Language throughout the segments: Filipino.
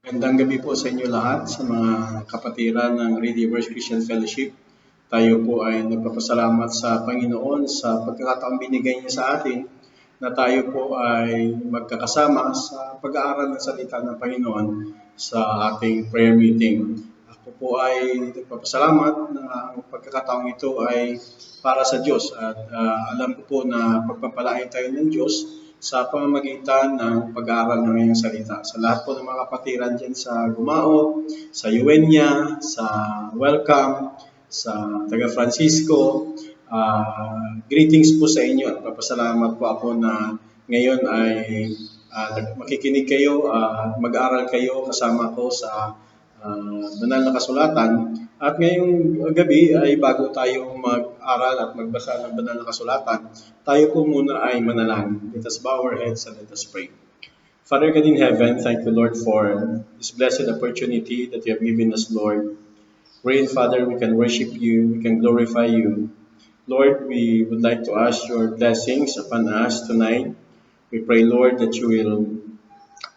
Magandang gabi po sa inyo lahat, sa mga kapatiran ng Redeemers Christian Fellowship. Tayo po ay nagpapasalamat sa Panginoon sa pagkakataong binigay niya sa atin na tayo po ay magkakasama sa pag-aaral ng salita ng Panginoon sa ating prayer meeting. Ako po ay nagpapasalamat na ang pagkakataong ito ay para sa Diyos at alam ko po na pagpapalain tayo ng Diyos sa pamamagitan ng pag-aaral ng ngayong salita. Sa lahat po ng mga kapatiran dyan sa Gumao, sa Uenya, sa Welcome, sa Taga Francisco, greetings po sa inyo at papasalamat po ako na ngayon ay makikinig kayo, mag-aaral kayo kasama ko sa banal na kasulatan. At ngayong gabi ay bago tayo mag-aral at magbasa ng banal na kasulatan, tayo po muna ay manalangin. Let us bow our heads and let us pray. Father God in heaven, thank you, Lord, for this blessed opportunity that you have given us, Lord. Wherein, Father, we can worship you, we can glorify you. Lord, we would like to ask your blessings upon us tonight. We pray, Lord, that you will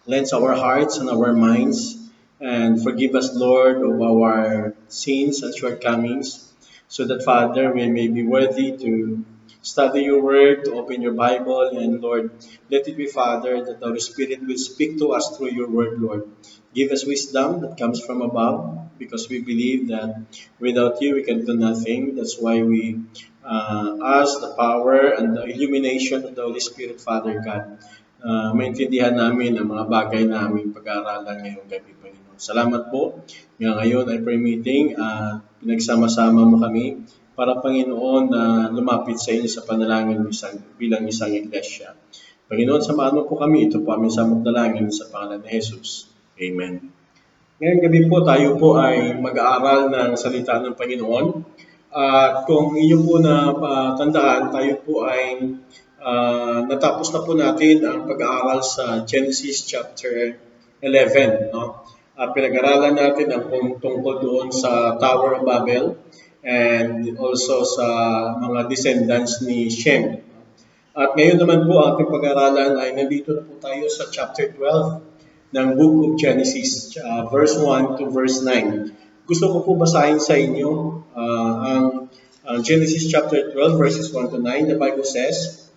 cleanse our hearts and our minds and forgive us, Lord, of our sins and shortcomings, so that, Father, we may be worthy to study your word, to open your Bible, and Lord, let it be, Father, that the Holy Spirit will speak to us through your word, Lord. Give us wisdom that comes from above, because we believe that without you we can do nothing. That's why we ask the power and the illumination of the Holy Spirit, Father God. Maintindihan namin ang mga bagay na aming pag-aaralan ngayong gabi, Panginoon. Salamat po. Ngayon ay prayer meeting. Pinagsama-sama mo kami para, Panginoon, na lumapit sa inyo sa panalangin bilang isang iglesia. Panginoon, samahan mo po kami. Ito po aming samot dalangin sa pangalan ni Jesus. Amen. Ngayong gabi po tayo po ay mag-aaral ng salita ng Panginoon. At kung inyo po na tandaan, tayo po ay natapos na po natin ang pag-aaral sa Genesis chapter 11. No? Pinag-aralan natin ang tungkol doon sa Tower of Babel and also sa mga descendants ni Shem. At ngayon naman po ang ating pag-aralan ay nandito na po tayo sa chapter 12 ng Book of Genesis, verse 1 to verse 9. Gusto ko po basahin sa inyo ang Genesis chapter 12 verses 1 to 9. The Bible says,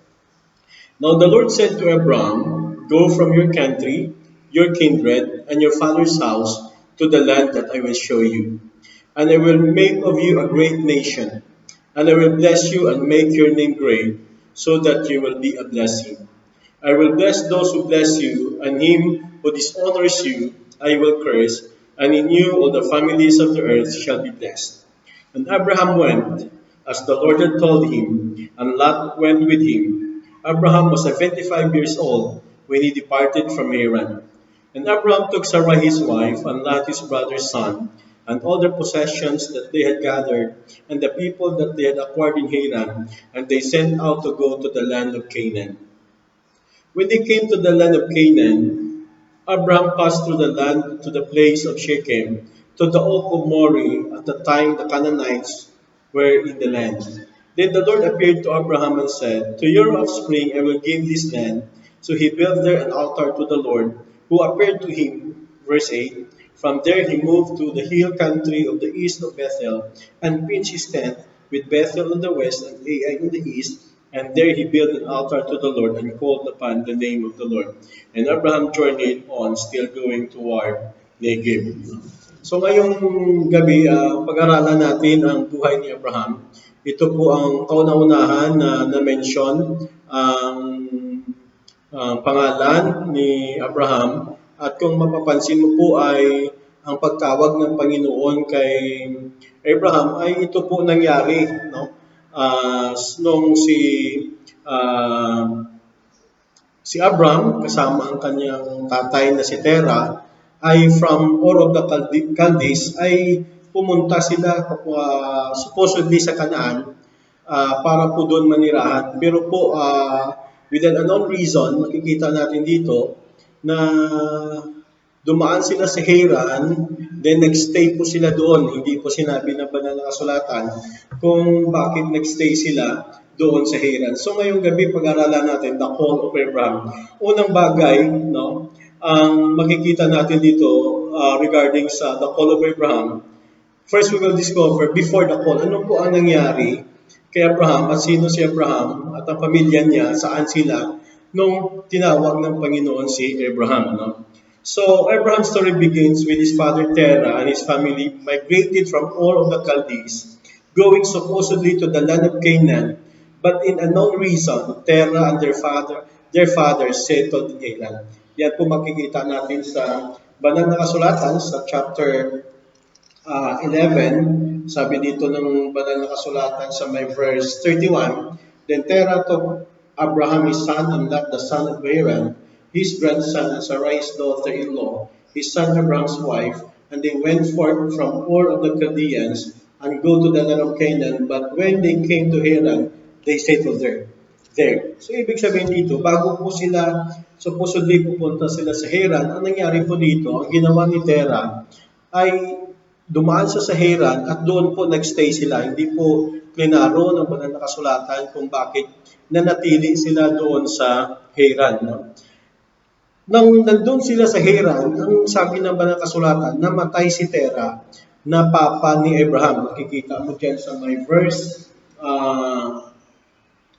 "Now the Lord said to Abram, Go from your country, your kindred, and your father's house to the land that I will show you. And I will make of you a great nation, and I will bless you and make your name great, so that you will be a blessing. I will bless those who bless you, and him who dishonors you I will curse, and in you all the families of the earth shall be blessed. And Abraham went, as the Lord had told him, and Lot went with him. Abraham was 75 years old when he departed from Haran. And Abraham took Sarai his wife, and Lot his brother's son, and all their possessions that they had gathered, and the people that they had acquired in Haran, and they sent out to go to the land of Canaan. When they came to the land of Canaan, Abraham passed through the land to the place of Shechem, to the oak of Moreh, at the time the Canaanites were in the land. Then the Lord appeared to Abraham and said, To your offspring I will give this land. So he built there an altar to the Lord, who appeared to him. Verse 8. From there he moved to the hill country of the east of Bethel, and pitched his tent, with Bethel on the west and Ai in the east. And there he built an altar to the Lord and called upon the name of the Lord. And Abraham journeyed on, still going toward Negev. So ngayong gabi, pag-aralan natin ang buhay ni Abraham. Ito po ang kauna-unahan na na-mention ang pangalan ni Abraham. At kung mapapansin mo po ay ang pagtawag ng Panginoon kay Abraham ay ito po nangyari, no? Nung si Abraham kasama ang kanyang tatay na si Terah ay from Ur of the Chaldees ay pumunta sila supposedly sa Canaan para po doon manirahan. Pero po with an unknown reason, makikita natin dito na dumaan sila sa Haran, then nagstay po sila doon. Hindi po sinabi ng banal na kasulatan kung bakit nagstay sila doon sa Haran. So ngayong gabi pag-aralan natin the call of Abraham. Unang bagay, no, ang makikita natin dito, regarding sa the call of Abraham, first we will discover before the call, ano po ang nangyari kay Abraham at sino si Abraham at ang pamilya niya, saan sila nung tinawag ng Panginoon si Abraham. No? So Abraham's story begins with his father Terah and his family migrated from Ur of the Chaldees, going supposedly to the land of Canaan, but in unknown reason, Terah and their father settled in Haran. Yan po makikita natin sa banal na kasulatan sa chapter 11, sabi dito ng banal na kasulatan sa may verse 31, Then Terah took Abraham his son and Lot the son of Haran, his grandson and Sarai's daughter-in-law, his son Abraham's wife, and they went forth from Ur of the Chaldeans and go to the land of Canaan. But when they came to Haran, they settled there. So, ibig sabihin dito, bago po sila, supposedly pupunta sila sa Haran, ang nangyari po dito, ang ginawa ni Terah ay dumaan sa Haran at doon po nagstay sila. Hindi po klinaro ng banal na kasulatan kung bakit nanatili sila doon sa Haran. No? Nang nandun sila sa Haran, ang sabi ng banal na kasulatan, namatay si Terah na papa ni Abraham. Makikita mo dyan sa may verse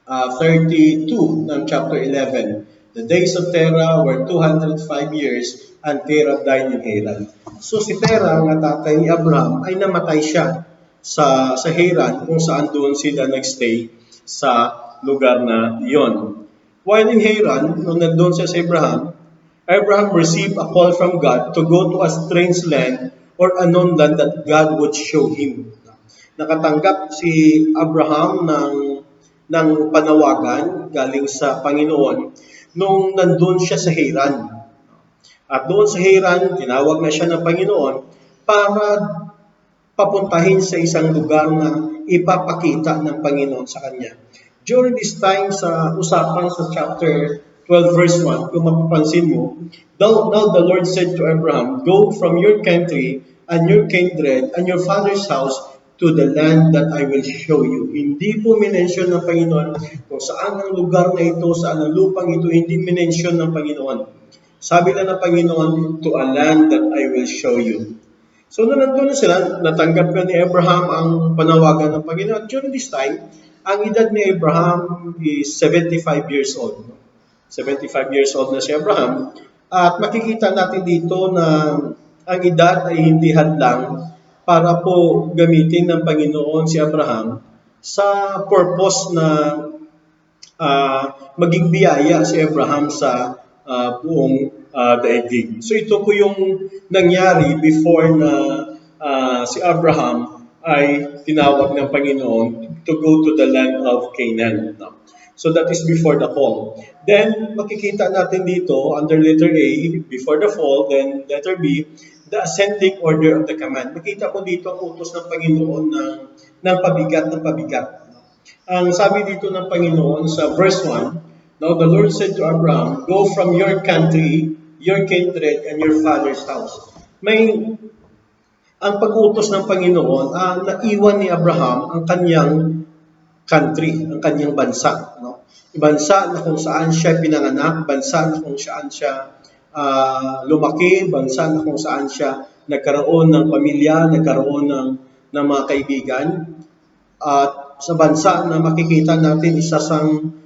32 ng chapter 11. The days of Terah were 205 years and Terah died in Haran. So si Terah, ang tatay ni Abraham, ay namatay siya sa Haran kung saan doon sila nagstay sa lugar na iyon. While in Haran, nung nandun siya sa Abraham received a call from God to go to a strange land or unknown land that God would show him. Nakatanggap si Abraham ng panawagan galing sa Panginoon nung nandun siya sa Haran. At doon sa Haran, tinawag na siya ng Panginoon para papuntahin sa isang lugar na ipapakita ng Panginoon sa kanya. During this time, sa usapan sa chapter 12 verse 1, kung mapapansin mo, Now the Lord said to Abraham, Go from your country and your kindred and your father's house to the land that I will show you. Hindi po minensyon ng Panginoon kung saan ang lugar na ito, saan ang lupang ito, hindi minensyon ng Panginoon. Sabi na ng Panginoon, to a land that I will show you. So, nandun na sila, natanggap na ni Abraham ang panawagan ng Panginoon. During this time, ang edad ni Abraham is 75 years old. 75 years old na si Abraham. At makikita natin dito na ang edad ay hindi hadlang para po gamitin ng Panginoon si Abraham sa purpose na maging biyaya si Abraham sa buong daigdig. So ito po yung nangyari before na si Abraham ay tinawag ng Panginoon to go to the land of Canaan. So that is before the fall. Then makikita natin dito under letter A, before the fall, then letter B, the ascending order of the command. Makita ko dito ang utos ng Panginoon ng pabigat. Ang sabi dito ng Panginoon sa verse 1, Now the Lord said to Abraham, Go from your country, your kindred, and your father's house. Ang pag-utos ng Panginoon, naiwan ni Abraham ang kanyang country, ang kanyang bansa. No? Bansa na kung saan siya pinanganak, bansa na kung saan siya lumaki, bansa na kung saan siya nagkaroon ng pamilya, nagkaroon ng mga kaibigan. At sa bansa na makikita natin, isa sang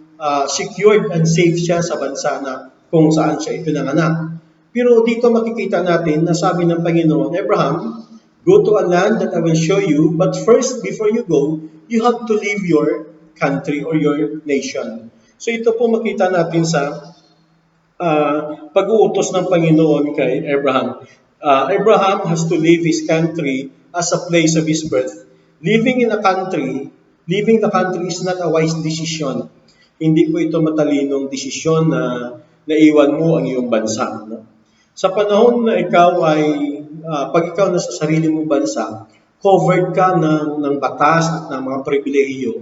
secured and safe siya sa bansa na kung saan siya ipinanganak. Pero dito makikita natin na sabi ng Panginoon, Abraham, go to a land that I will show you, but first, before you go, you have to leave your country or your nation. So ito po makita natin sa pag-uutos ng Panginoon kay Abraham. Abraham has to leave his country as a place of his birth. Leaving the country is not a wise decision. Hindi po ito matalinong desisyon na naiwan mo ang iyong bansa. No? Sa panahon na ikaw ay, pag ikaw nasa sarili mong bansa, covered ka ng batas at ng mga pribilehiyo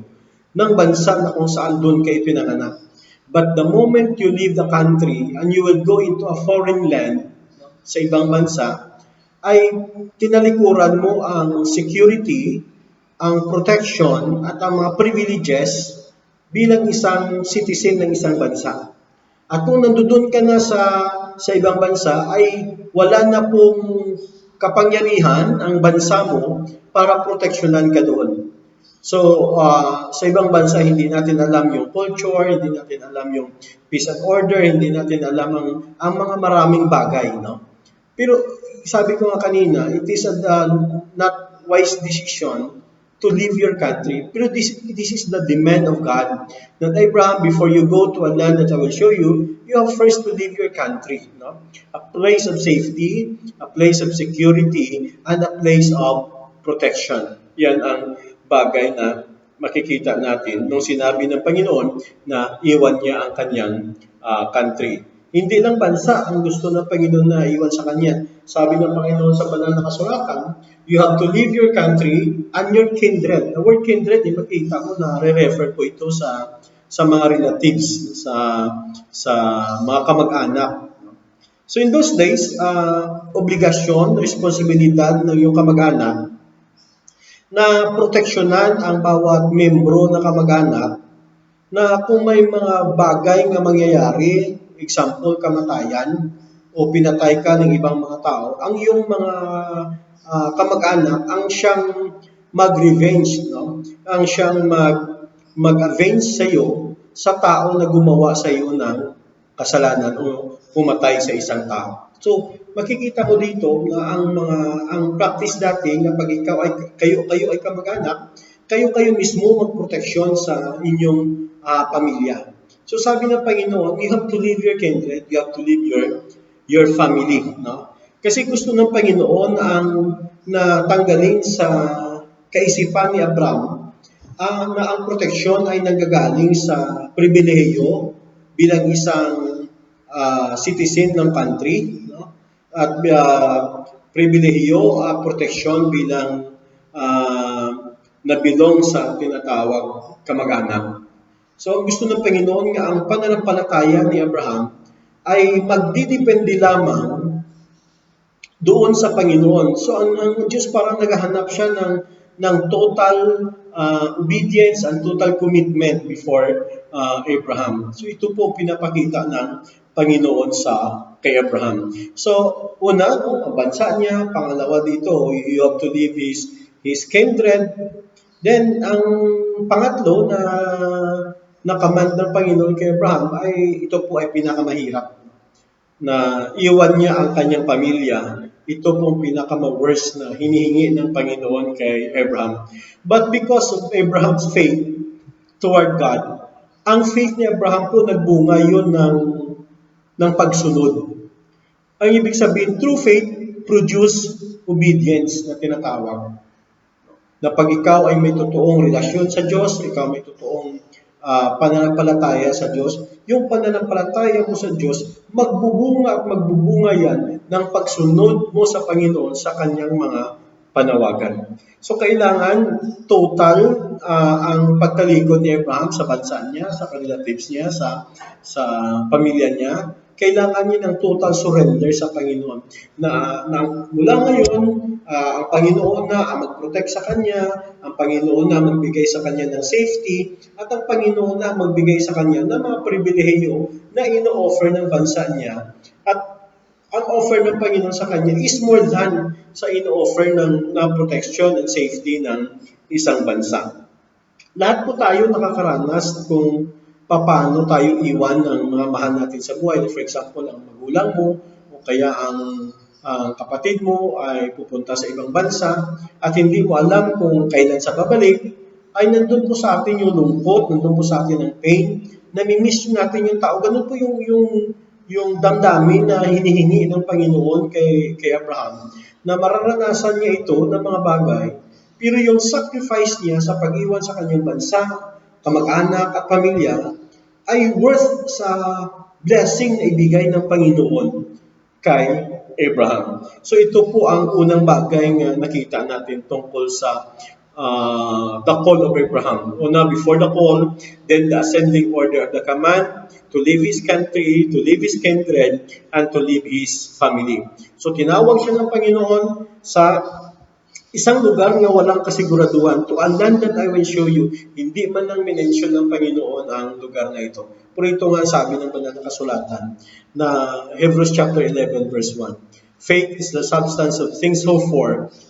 ng bansa na kung saan doon kayo pinanganak. But the moment you leave the country and you will go into a foreign land, sa ibang bansa, ay tinalikuran mo ang security, ang protection, at ang mga privileges bilang isang citizen ng isang bansa. At kung nandoon ka na sa sa ibang bansa ay wala na pong kapangyarihan ang bansa mo para proteksyonan ka doon. So, sa ibang bansa, hindi natin alam yung culture, hindi natin alam yung peace and order, hindi natin alam ang mga maraming bagay, no? Pero sabi ko nga kanina, it is a not wise decision to leave your country. Pero this is the demand of God. That Abraham, before you go to a land that I will show you, you have first to leave your country. No? A place of safety, a place of security, and a place of protection. Yan ang bagay na makikita natin nung sinabi ng Panginoon na iwan niya ang kanyang country. Hindi lang bansa ang gusto ng Panginoon na iwan sa kanya. Sabi ng Panginoon sa banal na kasulatan, you have to leave your country and your kindred. The word kindred, makita mo na re-refer ko ito sa mga relatives, sa mga kamag-anak. So in those days, obligasyon, responsibilidad ng iyong kamag-anak na proteksyonan ang bawat membro na kamag-anak na kung may mga bagay na mangyayari, example, kamatayan, o pinatay ka ng ibang mga tao, ang iyong mga kamag-anak ang siyang mag-revenge, no? Ang siyang mag-avenge sa iyo sa tao na gumawa sa iyo ng kasalanan o pumatay sa isang tao. So, makikita mo dito na ang practice dati na pag kayo ay kamag-anak, kayo mismo magproteksyon sa inyong pamilya. So sabi ng Panginoon, you have to leave your kindred, you have to leave your family, no? Kasi gusto ng Panginoon ang natanggalin sa kaisipan ni Abraham na ang proteksyon ay nanggagaling sa pribilehiyo bilang isang citizen ng country, no? At pribilehiyo at proteksyon bilang nabilong sa tinatawag kamag-anak. So, ang gusto ng Panginoon nga ang pananampalataya ni Abraham ay magdidepende lamang doon sa Panginoon. So, ang Diyos parang naghahanap siya ng total obedience and total commitment before Abraham. So, ito po pinapakita ng Panginoon kay Abraham. So, una, ang bansa niya. Pangalawa dito, you have to leave his kindred. Then, ang pangatlo na command ng Panginoon kay Abraham ay ito po ay pinakamahirap na iwan niya ang kanyang pamilya. Ito po ang pinakama-worst na hinihingi ng Panginoon kay Abraham. But because of Abraham's faith toward God, ang faith ni Abraham po nagbunga yun ng pagsunod. Ang ibig sabihin, true faith produce obedience na tinatawag. Na pag ikaw ay may totoong relasyon sa Diyos, ikaw may totoong pananampalataya sa Diyos, yung pananampalataya mo sa Diyos, magbubunga at magbubunga yan ng pagsunod mo sa Panginoon sa kanyang mga panawagan. So kailangan total ang pagtalikod ni Abraham sa bansa niya, sa relatives niya, sa pamilya niya. Kailangan niya ng total surrender sa Panginoon. Na mula ngayon, ang Panginoon na ang mag-protect sa kanya, ang Panginoon na magbigay sa kanya ng safety, at ang Panginoon na magbigay sa kanya ng mga pribilehiyo na ino-offer ng bansa niya. At ang offer ng Panginoon sa kanya is more than sa ino-offer ng protection and safety ng isang bansa. Lahat po tayo nakakaranas kung paano tayo iwan ng mga mahal natin sa buhay. For example, ang magulang mo o kaya ang kapatid mo ay pupunta sa ibang bansa at hindi mo alam kung kailan sa babalik, ay nandun po sa atin yung lungkot, nandun po sa atin ang pain, namimiss natin yung tao. Ganun po yung damdamin na hinihingi ng Panginoon kay Abraham, na mararanasan niya ito ng mga bagay, pero yung sacrifice niya sa pag-iwan sa kanyang bansa, kamag-anak at pamilya, ay worth sa blessing na ibigay ng Panginoon kay Abraham. So ito po ang unang bagay na nakita natin tungkol sa the call of Abraham. Una, before the call, then the ascending order of the command to leave his country, to leave his kindred, and to leave his family. So tinawag siya ng Panginoon sa Isang lugar na walang kasiguraduhan, to a land that I will show you. Hindi man lang minention ng Panginoon ang lugar na ito. Pero ito nga sabi ng banal na kasulatan na Hebrews chapter 11 verse 1. Faith is the substance of things hoped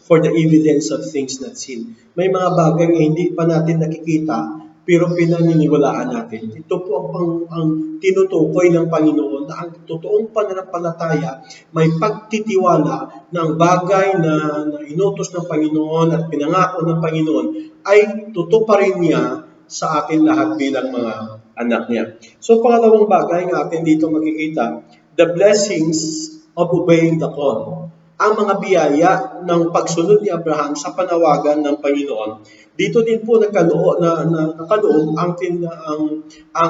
for the evidence of things not seen. May mga bagay na hindi pa natin nakikita, pero pinaniniwalaan natin. Ito po ang tinutukoy ng Panginoon na ang totoong pananampalataya may pagtitiwala ng bagay na inutos ng Panginoon at pinangako ng Panginoon ay tutuparin niya sa atin lahat bilang mga anak niya. So pangalawang bagay na atin dito makikita, the blessings of obeying the call. Ang mga biyaya ng pagsunod ni Abraham sa panawagan ng Panginoon. Dito din po nakaloon ang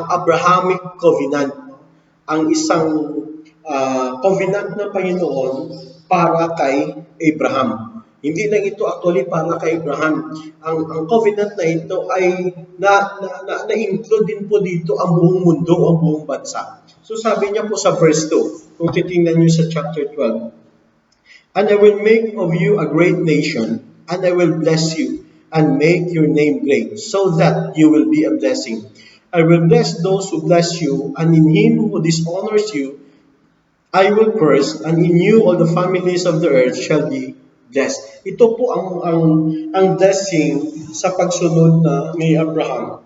Abrahamic covenant, ang isang covenant ng Panginoon para kay Abraham. Hindi lang ito actually para kay Abraham. Ang covenant na ito ay na-include din po dito ang buong mundo, ang buong bansa. So sabi niya po sa verse 2, kung titingnan niyo sa chapter 12, and I will make of you a great nation, and I will bless you, and make your name great, so that you will be a blessing. I will bless those who bless you, and in him who dishonors you, I will curse, and in you all the families of the earth shall be blessed. Ito po ang blessing sa pagsunod ni Abraham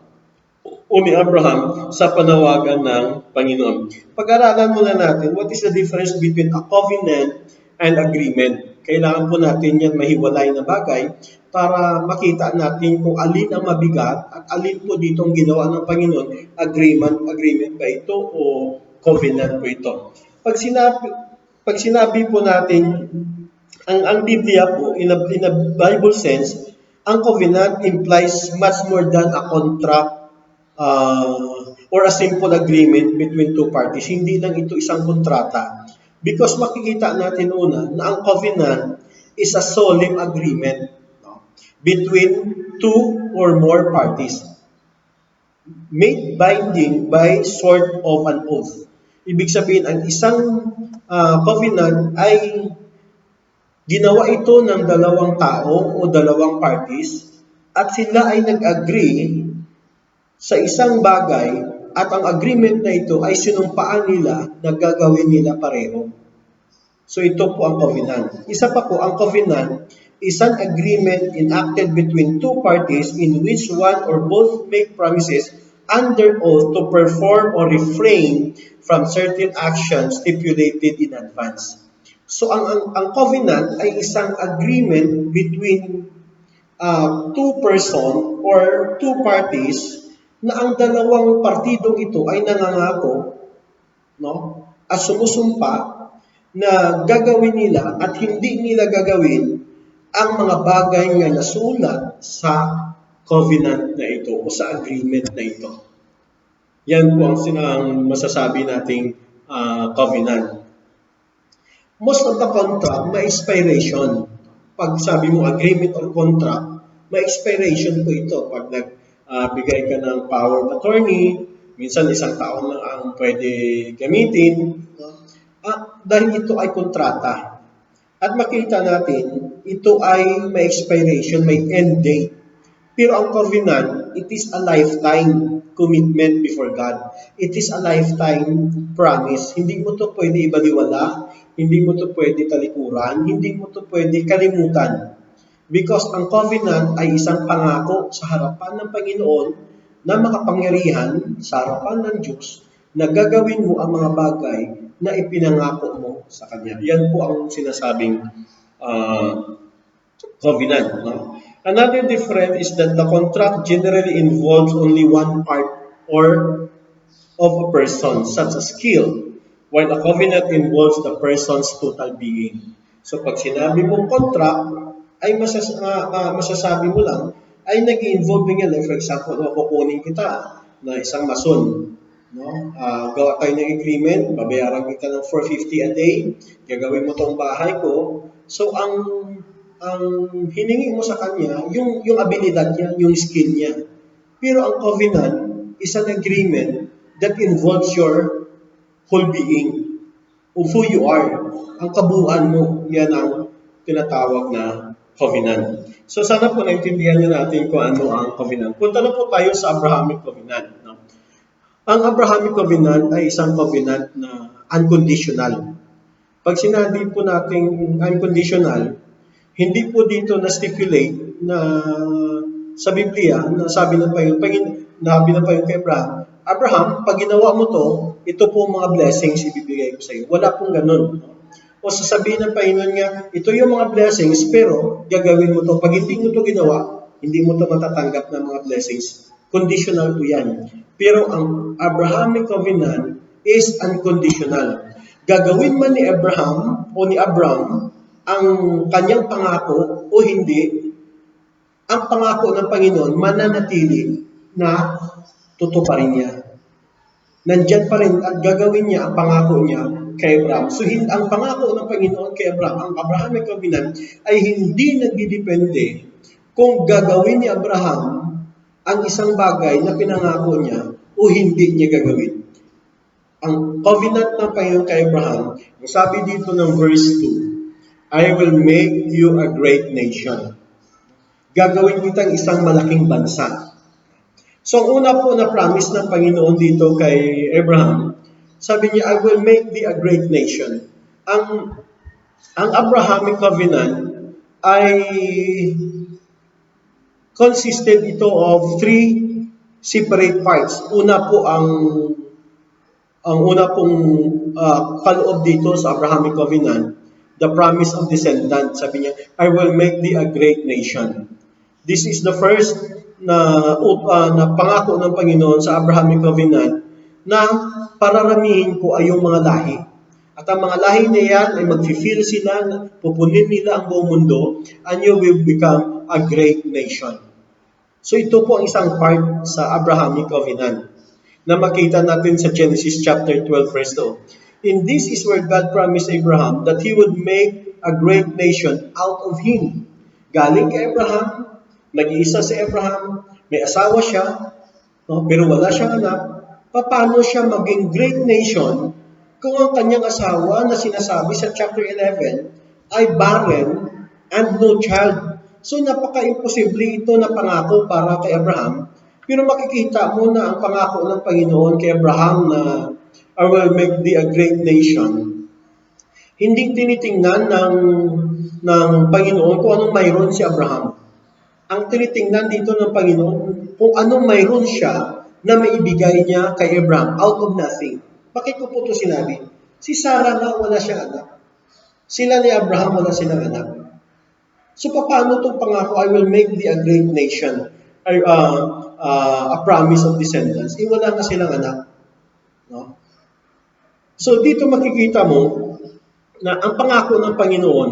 sa panawagan ng Panginoon. Pag-aralan muna natin, what is the difference between a covenant and agreement? Kailangan po natin yan mahiwalay na bagay para makita natin kung alin ang mabigat at alin po dito ang ginawa ng Panginoon, agreement ba ito o covenant po ito. Pag sinabi po natin, ang Biblia po, in a Bible sense, ang covenant implies much more than a contract or a simple agreement between two parties. Hindi lang ito isang kontrata. Because makikita natin una na ang covenant is a solemn agreement between two or more parties made binding by sort of an oath. Ibig sabihin, ang isang covenant ay ginawa ito ng dalawang tao o dalawang parties at sila ay nag-agree sa isang bagay at ang agreement na ito ay sinumpaan nila na gagawin nila pareho. So ito po ang covenant. Isa pa po, ang covenant is an agreement enacted between two parties in which one or both make promises under oath to perform or refrain from certain actions stipulated in advance. So ang covenant ay isang agreement between two person or two parties na ang dalawang partidong ito ay nangangako, at sumusumpa na gagawin nila at hindi nila gagawin ang mga bagay na nasulat sa covenant na ito o sa agreement na ito. Yan po ang masasabi nating covenant. Most of the contract, may expiration. Pag sabi mo agreement or contract, may expiration po ito. Pag bigay ka ng power of attorney, minsan isang taon lang ang pwede gamitin, dahil ito ay kontrata. At makita natin, ito ay may expiration, may end date. Pero ang covenant, it is a lifetime commitment before God. It is a lifetime promise. Hindi mo to pwede ibaliwala, hindi mo to pwede talikuran, hindi mo to pwede kalimutan. Because ang covenant ay isang pangako sa harapan ng Panginoon na makapangyarihan sa harapan ng Diyos na gagawin mo ang mga bagay na ipinangako mo sa Kanya. Yan po ang sinasabing covenant. No? Another difference is that the contract generally involves only one part or of a person, such as skill, while a covenant involves the person's total being. So pag sinabi mong contract, ay masasabi mo lang, ay nag-involve nga lang, for example, kukunin kita na isang mason. Gawa tayo ng agreement, babayaran kita ng 450 a day, gagawin mo tong bahay ko. So ang hiningi mo sa kanya, yung abilidad niya, yung skill niya. Pero ang covenant is an agreement that involves your whole being, of who you are. Ang kabuuan mo, yan ang tinatawag na covenant. So sana po naintindihan niyo natin kung ano ang covenant. Punta na po tayo sa Abrahamic covenant. No? Ang Abrahamic covenant ay isang covenant na unconditional. Pag sinabi po nating unconditional, hindi po dito na-stipulate na sa Biblia, na sabi ng Panginoon kay Abraham, Abraham, pag ginawa mo to, ito po mga blessings ibibigay ko sa iyo. Wala pong ganun. O sasabihin ng Panginoon nga, ito yung mga blessings, pero gagawin mo to. Pag hindi mo to ginawa, hindi mo to matatanggap ng mga blessings. Conditional po yan. Pero ang Abrahamic covenant is unconditional. Gagawin man ni Abraham o ni Abram ang kanyang pangako o hindi, ang pangako ng Panginoon mananatili na tutuparin niya. Nandyan pa rin at gagawin niya ang pangako niya kay Abraham. So, ang pangako ng Panginoon kay Abraham, ang Abrahamic covenant, ay hindi nagdidepende kung gagawin ni Abraham ang isang bagay na pinangako niya o hindi niya gagawin. Ang covenant ng Panginoon kay Abraham, sabi dito ng verse 2, I will make you a great nation. Gagawin kitang isang malaking bansa. So, ang una po na promise ng Panginoon dito kay Abraham, sabi niya, I will make thee a great nation. Ang Abrahamic covenant ay consisted ito of 3 separate parts. Una po ang una pong kaloob dito sa Abrahamic covenant, the promise of descendant. Sabi niya, I will make thee a great nation. This is the first na pangako ng Panginoon sa Abrahamic covenant na pararamihin ko ay yung mga lahi. At ang mga lahi na yan ay mag-fulfill sila, pupunin nila ang buong mundo, and you will become a great nation. So ito po ang isang part sa Abrahamic covenant na makita natin sa Genesis chapter 12 verse 2. And this is where God promised Abraham that He would make a great nation out of him. Galing kay Abraham, nag-iisa si Abraham, may asawa siya, pero wala siyang anak. Paano siya maging great nation kung ang kanyang asawa na sinasabi sa chapter 11 ay barren and no child? So napaka-imposible ito na pangako para kay Abraham. Pero makikita mo na ang pangako ng Panginoon kay Abraham na I will make thee a great nation. Hindi tinitingnan ng Panginoon kung anong mayroon si Abraham. Ang tinitingnan dito ng Panginoon kung anong mayroon siya na maibigay niya kay Abraham out of nothing. Bakit ko po ito sinabi? Si Sarah na wala siyang anak. Sila ni Abraham wala silang anak. So paano itong pangako, I will make thee a great nation, a promise of descendants? Wala na silang anak. No? So dito makikita mo na ang pangako ng Panginoon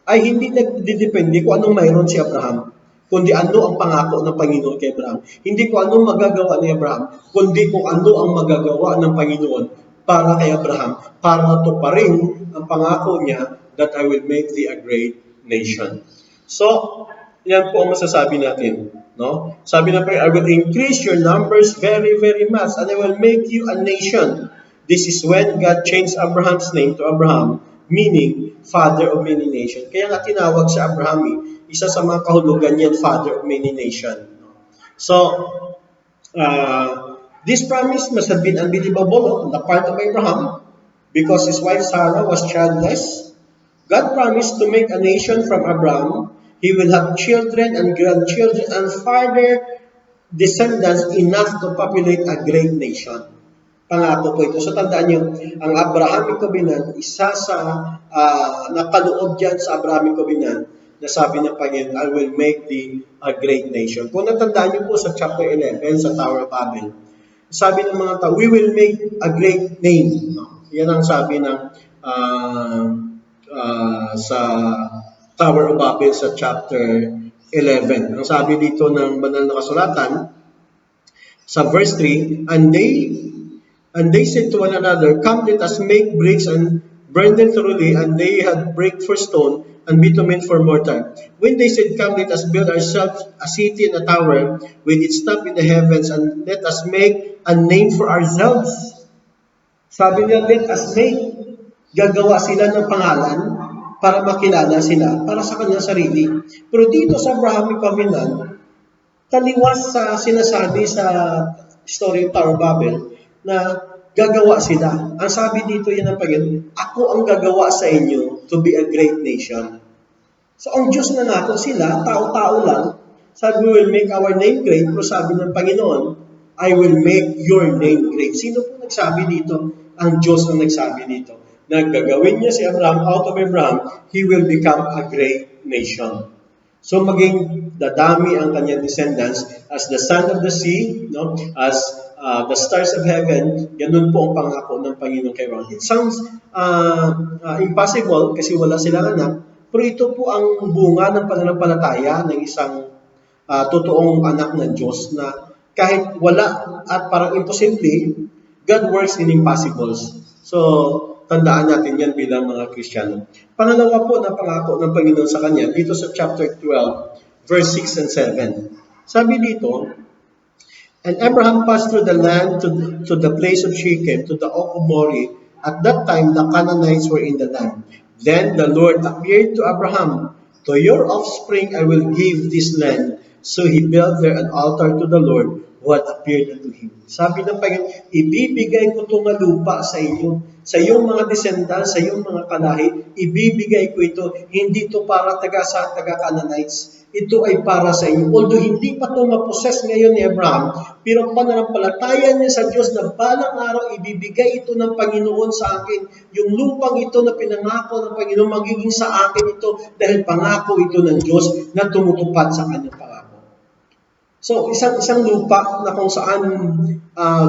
ay hindi nagdidepende kung anong mayroon si Abraham, kundi ano ang pangako ng Panginoon kay Abraham. Hindi kung anong magagawa ni Abraham, kundi kung ano ang magagawa ng Panginoon para kay Abraham, para tuparin ang pangako niya that I will make thee a great nation. So, yan po ang masasabi natin. No? Sabi na I will increase your numbers very, very much, and I will make you a nation. This is when God changed Abraham's name to Abraham, meaning father of many nations. Kaya nga tinawag sa Abraham, isa sa mga kahulugan niyan, father of many nations. So, this promise must have been unbelievable on the part of Abraham because his wife Sarah was childless. God promised to make a nation from Abraham. He will have children and grandchildren and further descendants enough to populate a great nation. Pangako po ito. So tandaan niyo, ang Abrahamic covenant, isa sa nakaloob dyan sa Abrahamic covenant, na sabi ng Panginoon, I will make thee a great nation. Kung natandaan niyo po sa chapter 11, sa Tower of Babel, sabi ng mga tao, we will make a great name. No? Yan ang sabi ng sa Tower of Babel sa chapter 11. Ang sabi dito ng banal na kasulatan, sa verse 3, And they said to one another, Come, let us make bricks and burn them thoroughly. And they had brick for stone and bitumen for mortar. When they said, Come, let us build ourselves a city and a tower with its top in the heavens, and let us make a name for ourselves. Sabi niya, let us make. Gagawa sila ng pangalan para makilala sila para sa kanyang sarili. Pero dito sa Abrahamic Covenant, taliwas sa sinasabi sa story of Tower of Babel na gagawa sila. Ang sabi dito yan ng Panginoon, ako ang gagawa sa inyo to be a great nation. So ang Diyos na nato sila, tao-tao lang, sabi, we will make our name great, pero sabi ng Panginoon, I will make your name great. Sino po nagsabi dito? Ang Diyos ang nagsabi dito. Na gagawin niya si Abraham, out of Abraham, he will become a great nation. So maging dadami ang kanyang descendants as the sand of the sea, no? As the stars of heaven, ganun po ang pangako ng Panginoon kay Abraham. It sounds impossible kasi wala silang anak, pero ito po ang bunga ng pananampalataya ng isang totoong anak ng Diyos na kahit wala at parang imposible, God works in impossibles. So, tandaan natin yan bilang mga Kristiyano. Pangalawa po na pangako ng Panginoon sa kanya, dito sa chapter 12, verse 6 and 7. Sabi dito, and Abraham passed through the land to the place of Shechem, to the Oak of Moreh. At that time, the Canaanites were in the land. Then the Lord appeared to Abraham, to your offspring I will give this land. So he built there an altar to the Lord who had appeared unto him. Sabi ng Panginoon, ibibigay ko itong lupa sa inyo, sa iyong mga descendants, sa iyong mga kalahi, ibibigay ko ito. Hindi ito para taga-Canaanites. Ito ay para sa inyo. Although hindi pa ito maposes ngayon ni Abraham, pero pananampalataya niya sa Diyos na balang araw ibibigay ito ng Panginoon sa akin. Yung lupang ito na pinangako ng Panginoon, magiging sa akin ito dahil pangako ito ng Diyos na tumutupad sa kanyang pangako. So, isang lupa na kung saan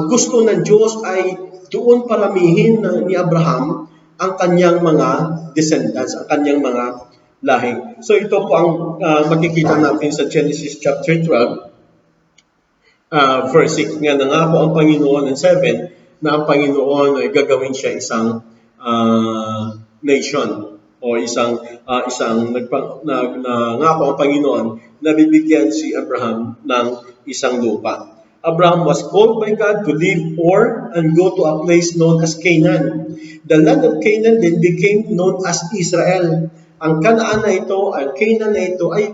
gusto ng Diyos ay doon paramihin ni Abraham ang kanyang mga descendants, ang kanyang mga lahi. So, ito po ang makikita natin sa Genesis chapter 12, verse 6. Nga nangako ang Panginoon ng 7 na ang Panginoon ay gagawin siya isang nation o isang nangako ang Panginoon na bibigyan si Abraham ng isang lupa. Abraham was called by God to leave Ur and go to a place known as Canaan. The land of Canaan then became known as Israel. Ang Canaan na ito, ang Canaan na ito ay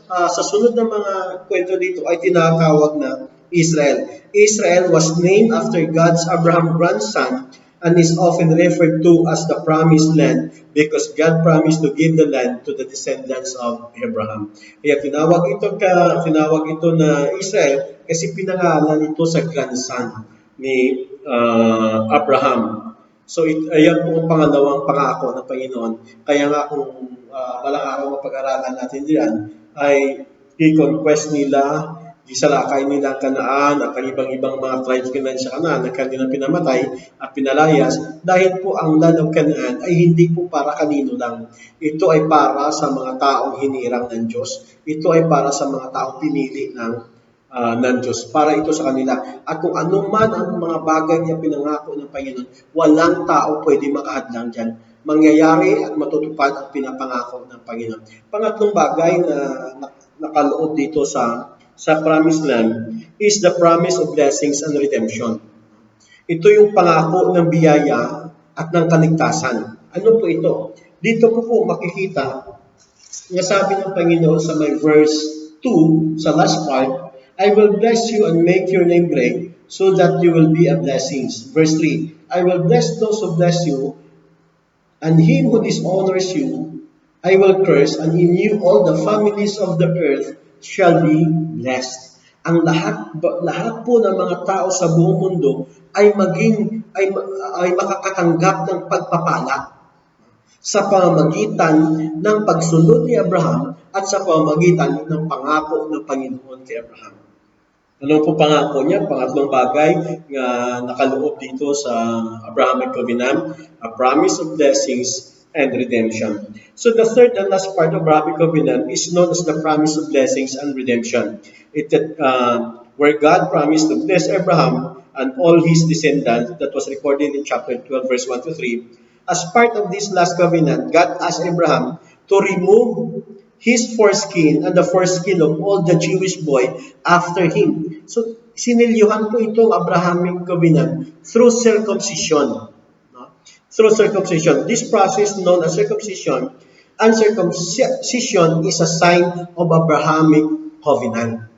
sa sunod ng mga kwento dito ay tinatawag na Israel. Israel was named after God's Abraham grandson and is often referred to as the promised land because God promised to give the land to the descendants of Abraham. Kaya tinawag ito na Israel kasi pinangalan ito sa grandson ni Abraham. So ayan po ang pangalawang pangako ng Panginoon. Kaya nga kung balang araw mapag-aralan natin diyan ay i-conquest nila, isalakay nila ang Kanaan at ang ibang mga tribes Kanaan sa Kanaan na kanilang pinamatay at pinalayas dahil po ang land of Canaan ay hindi po para kanino lang. Ito ay para sa mga taong hinirang ng Diyos. Ito ay para sa mga taong pinili ng Diyos. Para ito sa kanila. At kung ano man ang mga bagay niya pinangako ng Panginoon, walang tao pwede makahadlang dyan. Mangyayari at matutupad ang pinapangako ng Panginoon. Pangatlong bagay na nakaloob dito sa promised land is the promise of blessings and redemption. Ito yung pangako ng biyaya at ng kaligtasan. Ano po ito? Dito po makikita na sabi ng Panginoon sa may verse 2, sa last part, I will bless you and make your name great so that you will be a blessing. Verse 3, I will bless those who bless you and him who dishonors you I will curse, and in you all the families of the earth shall be blessed. Ang lahat po ng mga tao sa buong mundo ay makakatanggap ng pagpapala sa pamamagitan ng pagsunod ni Abraham at sa pamamagitan ng pangako ng Panginoon kay Abraham. Ano po pangako niya? Pangatlong bagay na nakaloob dito sa Abrahamic Covenant, a promise of blessings and redemption. So the third and last part of Abrahamic Covenant is known as the promise of blessings and redemption. Where God promised to bless Abraham and all his descendants, that was recorded in chapter 12, verse 1 to 3. As part of this last covenant, God asked Abraham to remove his foreskin and the foreskin of all the Jewish boy after him. So, sinilyuhan po itong Abrahamic Covenant through circumcision. No? through circumcision. This process known as circumcision, uncircumcision is a sign of Abrahamic covenant.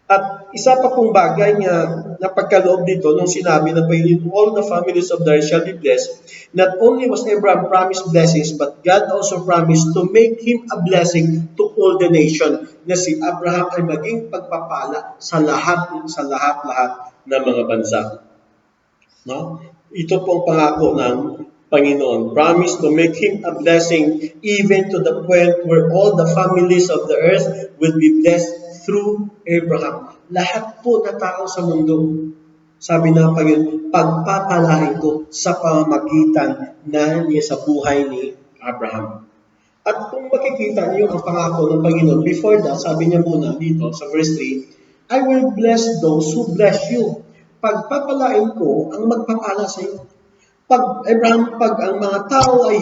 At isa pa pong bagay na pagkaloob dito nung sinabi ng Panginoon, all the families of the earth shall be blessed. Not only was Abraham promised blessings, but God also promised to make him a blessing to all the nation. Na si Abraham ay maging pagpapala sa lahat-lahat ng mga bansa. No? Ito pong pangako ng Panginoon. Promise to make him a blessing even to the point where all the families of the earth will be blessed through Abraham. Lahat po na tao sa mundo, sabi ng Panginoon, pagpapalain ko sa pamamagitan na niya sa buhay ni Abraham. At kung makikita niyo ang pangako ng Panginoon, before that, sabi niya muna dito sa verse 3, I will bless those who bless you. Pagpapalain ko ang magpapala sa iyo. Pag ang mga tao ay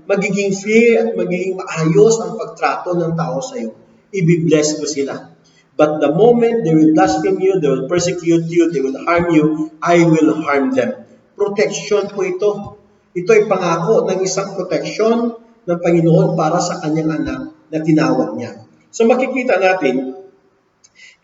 magiging fair at magiging maayos ang pagtrato ng tao sa iyo, i-bless ko sila. But the moment they will blaspheme you, they will persecute you, they will harm you, I will harm them. Protection po ito. Ito ay pangako ng isang protection ng Panginoon para sa kanyang anak na tinawag niya. So makikita natin,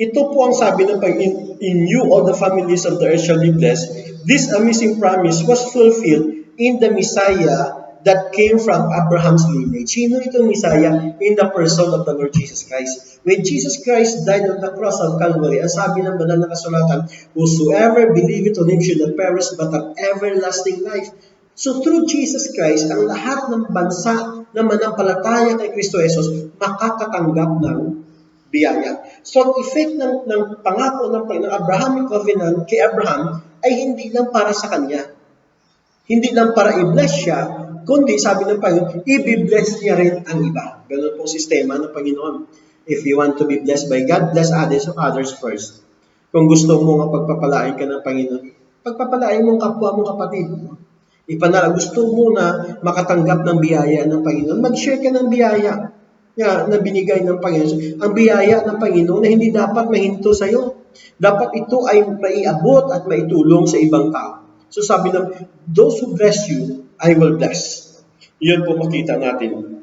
ito po ang sabi ng Panginoon, in you all the families of the earth shall be blessed. This amazing promise was fulfilled in the Messiah that came from Abraham's lineage. Sino itong Messiah? In the person of the Lord Jesus Christ. When Jesus Christ died on the cross of Calvary, ang sabi ng banal na kasulatan, whosoever believeth on him should not perish but have everlasting life. So through Jesus Christ, ang lahat ng bansa na manampalataya kay Kristo Jesus makakatanggap ng biyaya. So ang effect ng pangako ng Abrahamic covenant kay Abraham ay hindi lang para sa kanya. Hindi lang para i-bless siya, kundi sabi ng Panginoon, i-bless niya rin ang iba. Ganun pong sistema ng Panginoon. If you want to be blessed by God, bless others first. Kung gusto mo nga pagpapalain ka ng Panginoon, pagpapalain mo ang kapwa mong kapatid. Gusto mo na makatanggap ng biyaya ng Panginoon, mag-share ka ng biyaya na binigay ng Panginoon. Ang biyaya ng Panginoon na hindi dapat mahinto sa iyo. Dapat ito ay maiabot at maitulong sa ibang tao. So sabi ng, those who bless you, I will bless. Yun po makita natin.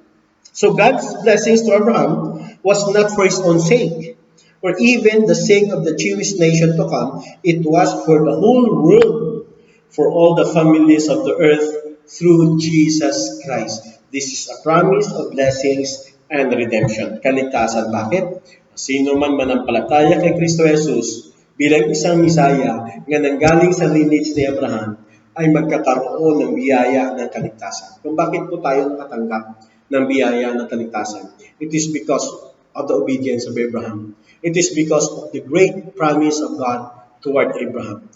So God's blessings to Abraham was not for his own sake, or even the sake of the Jewish nation to come. It was for the whole world, for all the families of the earth through Jesus Christ. This is a promise of blessings and redemption. Kaligtasan. Bakit? Sino man manampalataya kay Kristo Jesus bilang isang Misaya nga nanggaling sa lineage ni Abraham ay magkakaroon ng biyaya ng kaligtasan. Kung bakit po tayo nakatanggap ng biyaya ng kaligtasan? It is because of the obedience of Abraham. It is because of the great promise of God toward Abraham.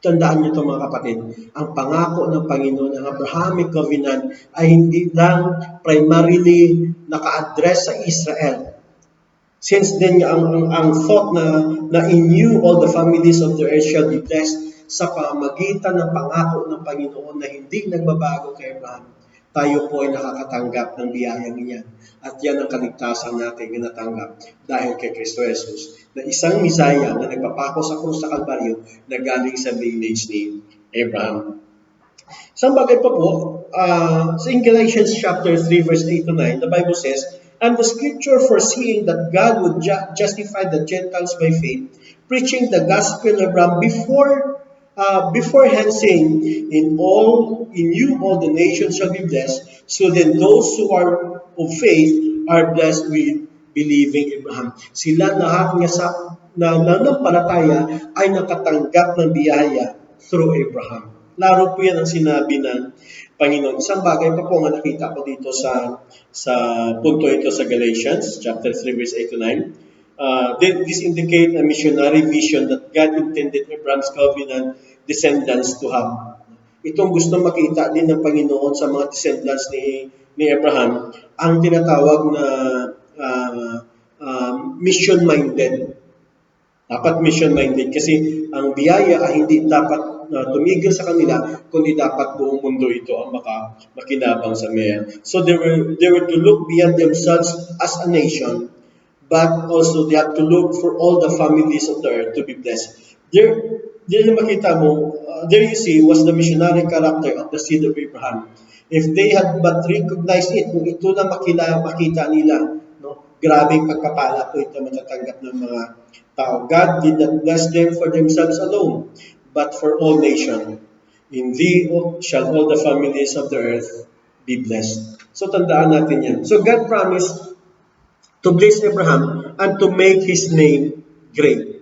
Tandaan niyo ito mga kapatid, ang pangako ng Panginoon, ang Abrahamic covenant ay hindi lang primarily naka-address sa Israel. Since then, ang thought na in you all the families of the earth shall be blessed sa pamagitan ng pangako ng Panginoon na hindi nagbabago kay Abraham, tayo po ay nakakatanggap ng biyayang niya. At yan ang kaligtasan natin na natanggap dahil kay Kristo Jesus, na isang Misaya na nagpapako sa krus sa Kalbaryo na galing sa lineage ni Abraham. Isang bagay pa po, sa Galatians chapter 3 verse 8 to 9, the Bible says, and the scripture foreseeing that God would justify the Gentiles by faith, preaching the gospel of Abraham beforehand saying, in you all the nations shall be blessed. So then those who are of faith are blessed with believing Abraham. Sila lahat nga na nanampalataya ay nakatanggap ng biyaya through Abraham. Laro po yan ang sinabi ng Panginoon. Isang bagay pa po nga nakita ko dito sa punto ito sa Galatians chapter 3 verse 8 to 9. This indicate a missionary vision that God intended Abraham's covenant descendants to have. Itong gusto makita din ng Panginoon sa mga descendants ni Abraham, ang tinatawag na mission-minded. Dapat mission-minded kasi ang biyaya ay hindi dapat tumigil sa kanila, kundi dapat buong mundo ito ang makinabang sa Maya. So they were to look beyond themselves as a nation, but also they have to look for all the families of the earth to be blessed. Diyan makita mo, there you see was the missionary character of the seed of Abraham. If they had but recognized it, kung ito na makita nila, no, grabe pagpapala po ito matatanggap ng mga tao. God did not bless them for themselves alone, but for all nations. In thee shall all the families of the earth be blessed. So tandaan natin yan. So God promised to bless Abraham and to make his name great.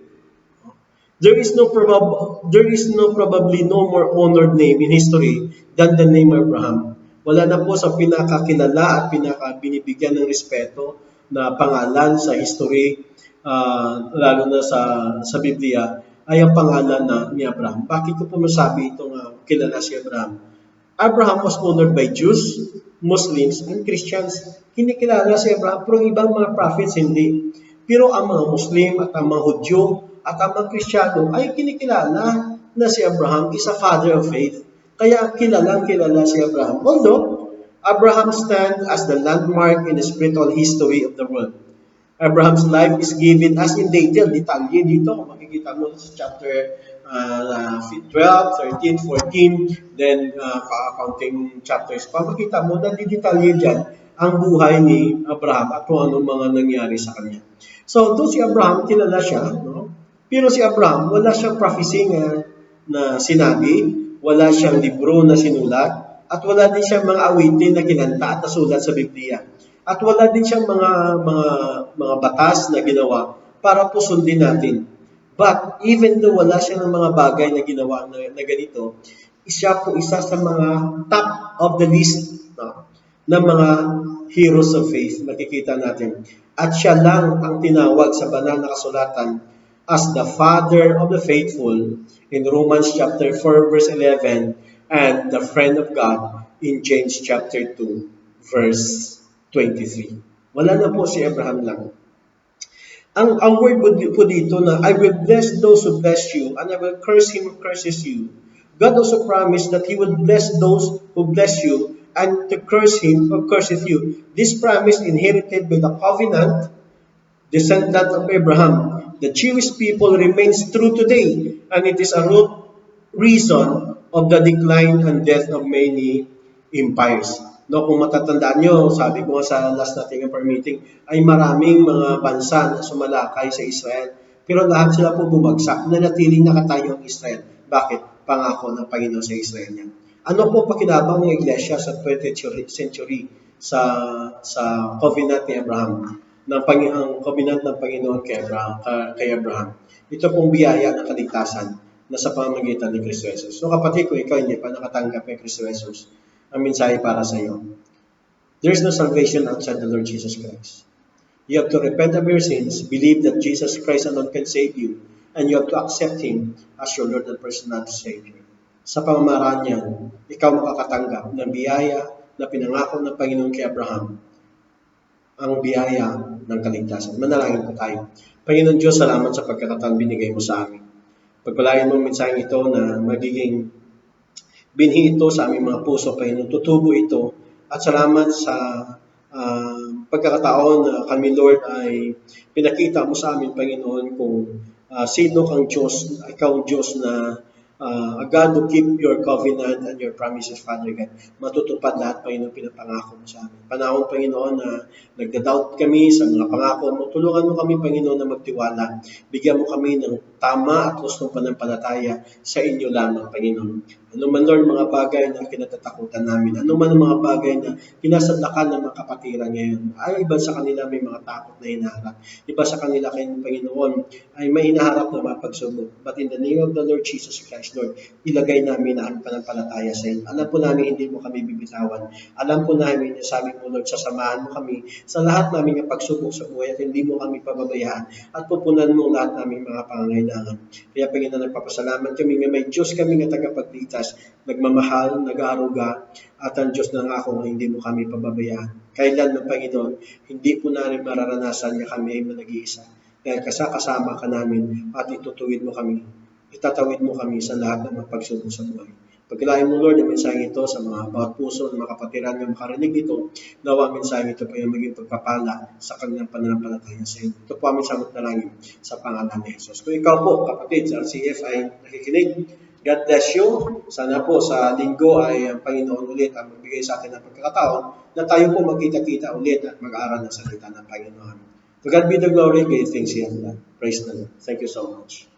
There is no probably no more honored name in history than the name Abraham. Wala na po sa pinakakilala at pinakabinibigyan ng respeto na pangalan sa history, lalo na sa Biblia, ay ang pangalan ni Abraham. Bakit ko po masabi itong kilala si Abraham? Abraham was honored by Jews, Muslims, and Christians. Kinikilala si Abraham, pero ibang mga prophets hindi. Pero ang mga Muslim at ang mga Hudyo at ang mga Kristiyano ay kinikilala na si Abraham is a father of faith. Kaya kilala si Abraham. Although, Abraham stands as the landmark in the spiritual history of the world. Abraham's life is given as in detail, detalye dito. Makikita mo sa chapter 12, 13, 14, then counting chapters pa. Makita mo na detalye dyan ang buhay ni Abraham at kung anong mga nangyari sa kanya. So, doon si Abraham, kilala siya, no? Pero si Abraham, wala siyang prophecy na sinabi, wala siyang libro na sinulat, at wala din siyang mga awitin na kinanta at nasulat sa Biblia. At wala din siyang mga batas na ginawa para po sundin natin. But even though wala siyang mga bagay na ginawa na ganito, siya po isa sa mga top of the list, no, ng mga heroes of faith, makikita natin. At siya lang ang tinawag sa banal na kasulatan as the father of the faithful in Romans chapter 4 verse 11 and the friend of God in James chapter 2 verse 23. Wala na po si Abraham lang. Ang word po dito na I will bless those who bless you and I will curse him who curses you. God also promised that He would bless those who bless you and to curse him who curses you. This promise inherited by the covenant descendant of Abraham. The Jewish people remains true today and it is a root reason of the decline and death of many empires. No, kung matatandaan nyo, sabi ko nga sa last nating meeting, ay maraming mga bansa na sumalakay sa Israel. Pero lahat sila po bumagsak, nanatiling nakatayo ang Israel. Bakit? Pangako ng Panginoon sa Israel niya. Ano po pakinabang ng Iglesia sa 20th century sa covenant ni Abraham? Ang covenant ng Panginoon kay Abraham. Ito pong biyaya ng kaligtasan na sa pamamagitan ni Kristo Jesus. So kapatid, kung ikaw hindi pa nakatanggap kay Kristo Jesus, ang mensahe para sa iyo. There is no salvation outside the Lord Jesus Christ. You have to repent of your sins, believe that Jesus Christ alone can save you, and you have to accept Him as your Lord and personal Savior. Sa pamamaraan niyan, ikaw makakatanggap ng biyaya na pinangako ng Panginoon kay Abraham, ang biyaya ng kaligtasan. Manalangin po tayo. Panginoon Diyos, salamat sa pagkakataon binigay mo sa amin. Pagpalain mo ang mensaheng ito na magiging binhi ito sa aming mga puso, Panginoon. Tutubo ito. At salamat sa pagkakataon na kami, Lord, ay pinakita mo sa amin, Panginoon, kung sino kang Diyos, ikaw ang Diyos na God to keep your covenant and your promises, Father God. Matutupad lahat, Panginoon, pinapangako mo sa amin. Panahon, Panginoon, na nagda-doubt kami sa mga pangako mo. Tulungan mo kami, Panginoon, na magtiwala. Bigyan mo kami ng tama at gustong panampalataya sa inyo lamang, Panginoon. Ano man, Lord, mga bagay na kinatatakutan namin. Ano man ang mga bagay na kinasadlakan ng mga kapatiran ngayon. Ay, iba sa kanila may mga takot na hinaharap. Iba sa kanila kay Panginoon ay may hinaharap na mga pagsubok. But in the name of the Lord Jesus Christ, Lord, ilagay namin ang panampalataya sa iyo. Alam po namin hindi mo kami bibitawan. Alam po namin na sabi mo, Lord, sasamahan mo kami sa lahat namin ng pagsubok sa buhay at hindi mo kami pababayaan at pupunan mo lahat namin mga pangangailangan. Kaya, Panginoon, nagpapasalamat kami nga may Diyos kami nga tagapagligtas, nagmamahal, nag-aaruga, at ang Diyos na nga ako hindi mo kami pababayaan. Kailan ng Panginoon, hindi po namin mararanasan nga kami ay nag-iisa. Dahil kasama ka namin at itutuwid mo kami. Itatawid mo kami sa lahat ng mga pagsubok sa buhay. Pagkilain mo, Lord, ang mensahe ito sa mga bawat puso ng mga kapatiran na makarinig ito, nawa ang mensahe ito po yung maging pagpapala sa kanilang pananampalataya sa inyo. Ito po ang samot na langin sa pangalan ni Jesus. Kung ikaw po, kapatid, sa RCF ay nakikinig, God bless you. Sana po sa linggo ay ang Panginoon ulit ang magbigay sa atin ng pagkakataon na tayo po magkita-kita ulit at mag-aaral ng salita ng Panginoon. To God be the glory, great things He has done. Praise the Lord. Thank you so much.